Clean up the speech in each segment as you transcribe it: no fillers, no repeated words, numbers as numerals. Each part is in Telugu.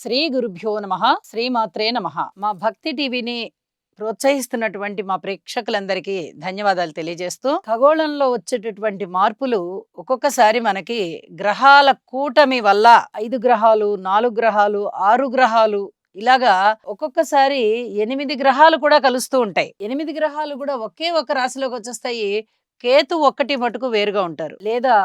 శ్రీ గురుభ్యో నమః. శ్రీమాత్రే నమః. మా భక్తి టీవీని ప్రోత్సహిస్తున్నటువంటి మా ప్రేక్షకులందరికీ ధన్యవాదాలు తెలియజేస్తూ, ఖగోళంలో వచ్చేటటువంటి మార్పులు ఒక్కొక్కసారి మనకి గ్రహాల కూటమి వల్ల 5 గ్రహాలు, 4 గ్రహాలు, 6 గ్రహాలు ఇలాగా ఒక్కొక్కసారి 8 గ్రహాలు కూడా కలుస్తూ ఉంటాయి. 8 గ్రహాలు కూడా ఒకే ఒక రాశిలోకి వచ్చేస్తాయి. కేతు ఒక్కటి మటుకు వేరుగా ఉంటారు. లేదా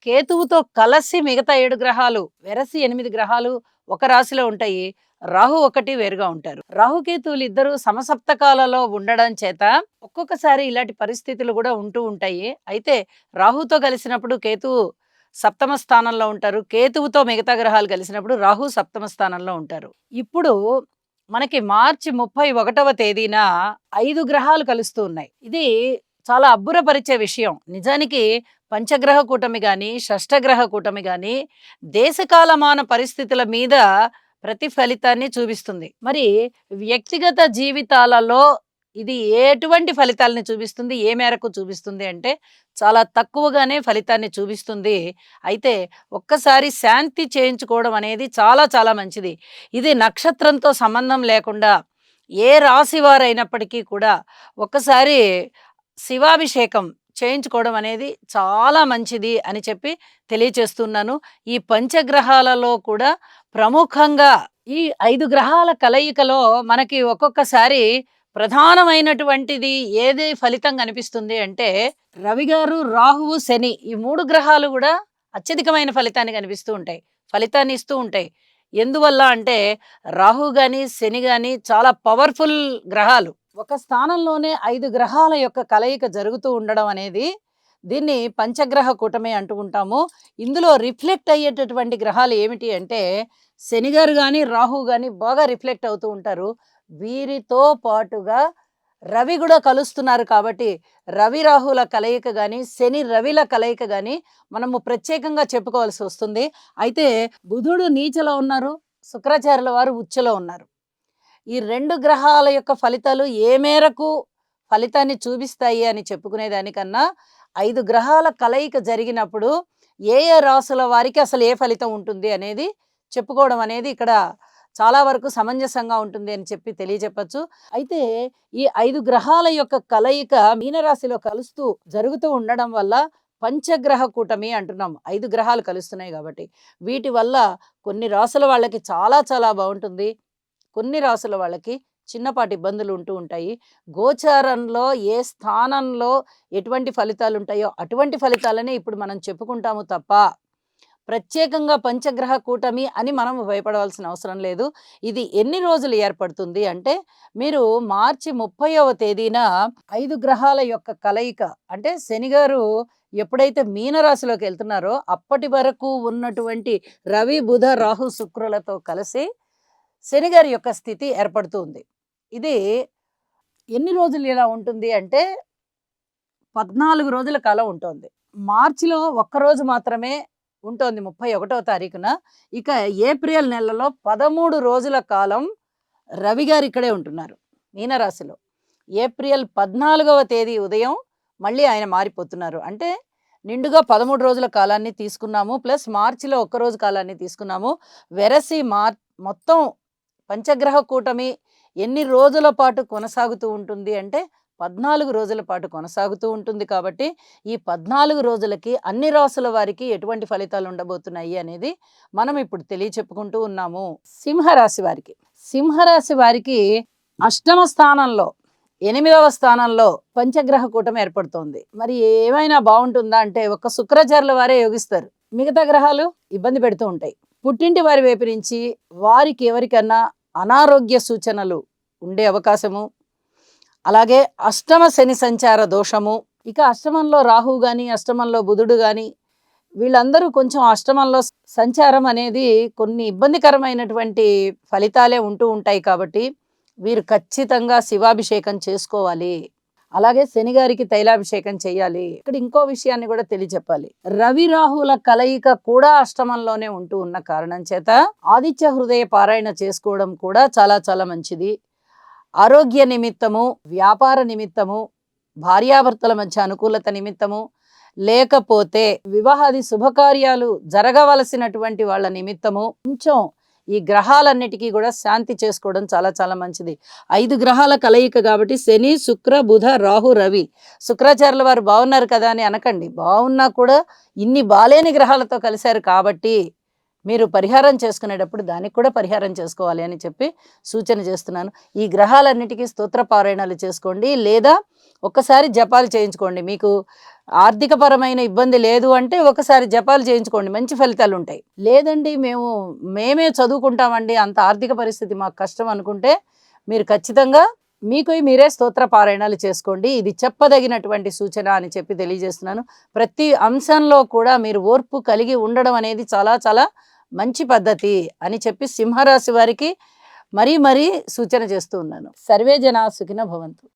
కేతువుతో కలిసి మిగతా 7 గ్రహాలు వెరసి 8 గ్రహాలు ఒక రాశిలో ఉంటాయి. రాహు ఒకటి వేరుగా ఉంటారు. రాహుకేతువులు ఇద్దరు సమసప్తకాలలో ఉండడం చేత ఒక్కొక్కసారి ఇలాంటి పరిస్థితులు కూడా ఉంటూ ఉంటాయి. అయితే రాహుతో కలిసినప్పుడు కేతువు సప్తమ స్థానంలో ఉంటారు. కేతువుతో మిగతా గ్రహాలు కలిసినప్పుడు రాహు సప్తమ స్థానంలో ఉంటారు. ఇప్పుడు మనకి మార్చి 31వ తేదీన 5 గ్రహాలు కలుస్తూ ఉన్నాయి. ఇది చాలా అబ్బురపరిచే విషయం. నిజానికి పంచగ్రహ కూటమి గాని, షష్టగ్రహ కూటమి గాని దేశకాలమాన పరిస్థితుల మీద ప్రతిఫలితాన్ని చూపిస్తుంది. మరి వ్యక్తిగత జీవితాలలో ఇది ఎటువంటి ఫలితాలని చూపిస్తుంది? ఏ మేరకు చూపిస్తుంది అంటే చాలా తక్కువగానే ఫలితాన్ని చూపిస్తుంది. అయితే ఒక్కసారి శాంతి చేయించుకోవడం అనేది చాలా చాలా మంచిది. ఇది నక్షత్రంతో సంబంధం లేకుండా ఏ రాశి వారైనప్పటికీ కూడా ఒక్కసారి శివాభిషేకం చేయించుకోవడం అనేది చాలా మంచిది అని చెప్పి తెలియచేస్తున్నాను. ఈ పంచగ్రహాలలో కూడా ప్రముఖంగా ఈ 5 గ్రహాల కలయికలో మనకి ఒక్కొక్కసారి ప్రధానమైనటువంటిది ఏది ఫలితం కనిపిస్తుంది అంటే రవి గారు, రాహువు, శని ఈ 3 గ్రహాలు కూడా అత్యధికమైన ఫలితాన్ని కనిపిస్తూ ఉంటాయి. ఫలితాన్ని ఇస్తూ ఉంటాయి. ఎందువల్ల అంటే రాహు గాని, శని గాని చాలా పవర్ఫుల్ గ్రహాలు. ఒక స్థానంలోనే 5 గ్రహాల యొక్క కలయిక జరుగుతూ ఉండడం అనేది దీన్ని పంచగ్రహ కూటమి అంటూ ఉంటాము. ఇందులో రిఫ్లెక్ట్ అయ్యేటటువంటి గ్రహాలు ఏమిటి అంటే శని గారు కానీ, రాహు కానీ బాగా రిఫ్లెక్ట్ అవుతూ ఉంటారు. వీరితో పాటుగా రవి కూడా కలుస్తున్నారు కాబట్టి రవి రాహుల కలయిక కానీ, శని రవిల కలయిక కానీ మనము ప్రత్యేకంగా చెప్పుకోవాల్సి వస్తుంది. అయితే బుధుడు నీచలో ఉన్నారు, శుక్రాచార్యుల వారు ఉచ్చలో ఉన్నారు. ఈ 2 గ్రహాల యొక్క ఫలితాలు ఏ మేరకు ఫలితాన్ని చూపిస్తాయి అని చెప్పుకునే దానికన్నా 5 గ్రహాల కలయిక జరిగినప్పుడు ఏ ఏ రాసుల వారికి అసలు ఏ ఫలితం ఉంటుంది అనేది చెప్పుకోవడం అనేది ఇక్కడ చాలా వరకు సమంజసంగా ఉంటుంది అని చెప్పి తెలియజెప్పచ్చు. అయితే ఈ 5 గ్రహాల యొక్క కలయిక మీనరాశిలో కలుస్తూ జరుగుతూ ఉండడం వల్ల పంచగ్రహ కూటమి అంటున్నాం. 5 గ్రహాలు కలుస్తున్నాయి కాబట్టి వీటి వల్ల కొన్ని రాసుల వాళ్ళకి చాలా చాలా బాగుంటుంది. కొన్ని రాసుల వాళ్ళకి చిన్నపాటి ఇబ్బందులు ఉంటూ ఉంటాయి. గోచారంలో ఏ స్థానంలో ఎటువంటి ఫలితాలు ఉంటాయో అటువంటి ఫలితాలనే ఇప్పుడు మనం చెప్పుకుంటాము తప్ప ప్రత్యేకంగా పంచగ్రహ కూటమి అని మనం భయపడవలసిన అవసరం లేదు. ఇది ఎన్ని రోజులు ఏర్పడుతుంది అంటే మీరు మార్చి 30వ తేదీన 5 గ్రహాల యొక్క కలయిక అంటే శని గారు ఎప్పుడైతే మీనరాశిలోకి వెళ్తున్నారో అప్పటి వరకు ఉన్నటువంటి రవి, బుధ, రాహు, శుక్రులతో కలిసి శని గారి యొక్క స్థితి ఏర్పడుతుంది. ఇది ఎన్ని రోజులు ఇలా ఉంటుంది అంటే 14 రోజుల కాలం ఉంటుంది. మార్చిలో ఒక్కరోజు మాత్రమే ఉంటుంది 31వ తారీఖున. ఇక ఏప్రిల్ నెలలో 13 రోజుల కాలం రవి గారు ఇక్కడే ఉంటున్నారు మీనరాశిలో. ఏప్రిల్ 14వ తేదీ ఉదయం మళ్ళీ ఆయన మారిపోతున్నారు. అంటే నిండుగా 13 రోజుల కాలాన్ని తీసుకున్నాము. ప్లస్ మార్చిలో ఒక్కరోజు కాలాన్ని తీసుకున్నాము. వెరసి మొత్తం పంచగ్రహ కూటమి ఎన్ని రోజుల పాటు కొనసాగుతూ ఉంటుంది అంటే 14 రోజుల పాటు కొనసాగుతూ ఉంటుంది. కాబట్టి ఈ 14 రోజులకి అన్ని రాసుల వారికి ఎటువంటి ఫలితాలు ఉండబోతున్నాయి అనేది మనం ఇప్పుడు తెలియచెప్పుకుంటూ ఉన్నాము. సింహరాశి వారికి, సింహరాశి వారికి అష్టమ స్థానంలో 8వ స్థానంలో పంచగ్రహ కూటమి ఏర్పడుతోంది. మరి ఏమైనా బాగుంటుందా అంటే ఒక్క శుక్రాచార్యుల వారే యోగిస్తారు. మిగతా గ్రహాలు ఇబ్బంది పెడుతూ ఉంటాయి. పుట్టింటి వారి వైపు నుంచి వారికి ఎవరికన్నా అనారోగ్య సూచనలు ఉండే అవకాశము, అలాగే అష్టమ శని సంచార దోషము, ఇక అష్టమంలో రాహు గాని, అష్టమంలో బుధుడు గాని వీళ్ళందరూ కొంచెం అష్టమంలో సంచారం అనేది కొన్ని ఇబ్బందికరమైనటువంటి ఫలితాలే ఉంటూ ఉంటాయి. కాబట్టి వీరు ఖచ్చితంగా శివాభిషేకం చేసుకోవాలి. అలాగే శని గారికి తైలాభిషేకం చేయాలి. ఇక్కడ ఇంకో విషయాన్ని కూడా తెలియచెప్పాలి. రవి రాహుల కలయిక కూడా అష్టమంలోనే ఉంటూ ఉన్న కారణం చేత ఆదిత్య హృదయ పారాయణ చేసుకోవడం కూడా చాలా చాలా మంచిది. ఆరోగ్య నిమిత్తము, వ్యాపార నిమిత్తము, భార్యాభర్తల మధ్య అనుకూలత నిమిత్తము, లేకపోతే వివాహాది శుభకార్యాలు జరగవలసినటువంటి వాళ్ళ నిమిత్తము కొంచెం ఈ గ్రహాలన్నిటికీ కూడా శాంతి చేసుకోవడం చాలా చాలా మంచిది. 5 గ్రహాల కలయిక కాబట్టి శని, శుక్ర, బుధ, రాహు, రవి. శుక్రాచార్యుల వారు బాగున్నారు కదా అని అనకండి. బాగున్నా కూడా ఇన్ని బాలేని గ్రహాలతో కలిశారు కాబట్టి మీరు పరిహారం చేసుకునేటప్పుడు దానికి కూడా పరిహారం చేసుకోవాలి అని చెప్పి సూచన చేస్తున్నాను. ఈ గ్రహాలన్నిటికీ స్తోత్ర పారాయణాలు చేసుకోండి, లేదా ఒక్కసారి జపాలు చేయించుకోండి. మీకు ఆర్థికపరమైన ఇబ్బంది లేదు అంటే ఒకసారి జపాలు చేయించుకోండి, మంచి ఫలితాలు ఉంటాయి. లేదండి మేమే చదువుకుంటామండి, అంత ఆర్థిక పరిస్థితి మాకు కష్టం అనుకుంటే మీరు ఖచ్చితంగా మీకు మీరే స్తోత్ర పారాయణాలు చేసుకోండి. ఇది చెప్పదగినటువంటి సూచన అని చెప్పి తెలియజేస్తున్నాను. ప్రతి అంశంలో కూడా మీరు ఓర్పు కలిగి ఉండడం అనేది చాలా చాలా మంచి పద్ధతి అని చెప్పి సింహరాశి వారికి మరీ మరీ సూచన చేస్తూ ఉన్నాను. సర్వే జనా సుఖినో భవంతు.